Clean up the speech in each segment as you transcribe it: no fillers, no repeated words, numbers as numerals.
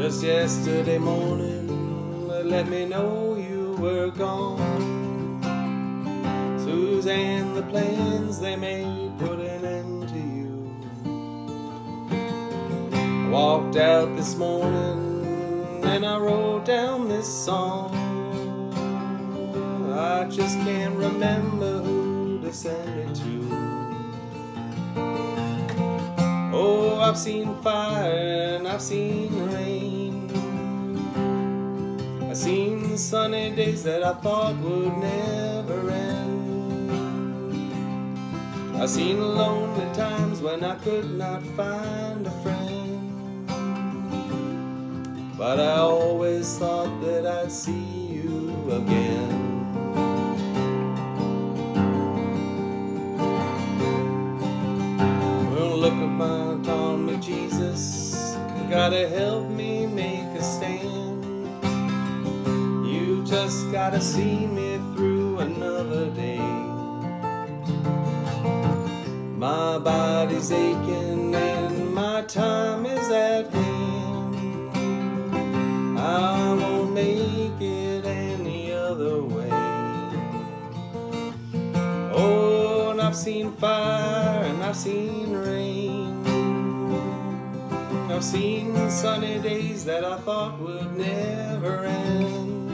Just yesterday morning, let me know you were gone. Suzanne, the plans they made put an end to you. I walked out this morning and I wrote down this song. I just can't remember who to send it to. Oh, I've seen fire and I've seen rain. I've seen sunny days that I thought would never end. I've seen lonely times when I could not find a friend. But I always thought that I'd see you again. Look at my atomic Jesus, gotta help me make a stand. You just gotta see me through another day. My body's aching and my time is at hand. I won't make it any other way. Oh, and I've seen fire and I've seen rain. I've seen sunny days that I thought would never end.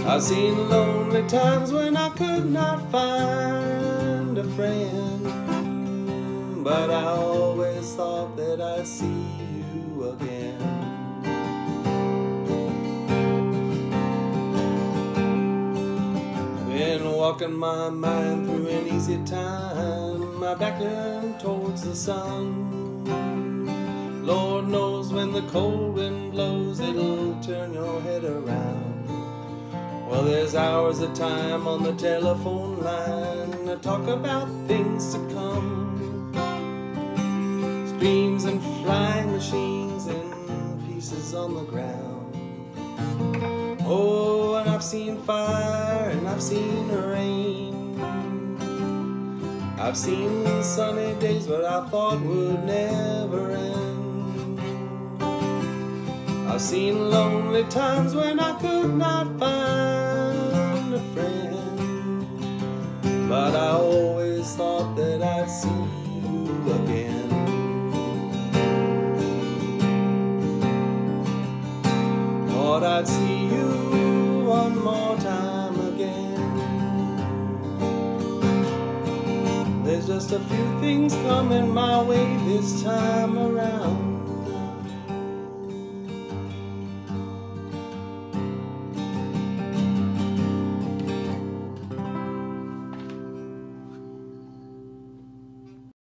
I've seen lonely times when I could not find a friend. But I always thought that I'd see you again. Been walking my mind through an easy time, my back turned towards the sun. Lord knows when the cold wind blows, it'll turn your head around. Well, there's hours of time on the telephone line to talk about things to come. Streams and flying machines and pieces on the ground. Oh, and I've seen fire and I've seen rain. I've seen sunny days but I thought would never end. I've seen lonely times when I could not find a friend. But I always thought that I'd see you again. Thought I'd see you one more time again. There's just a few things coming my way this time around.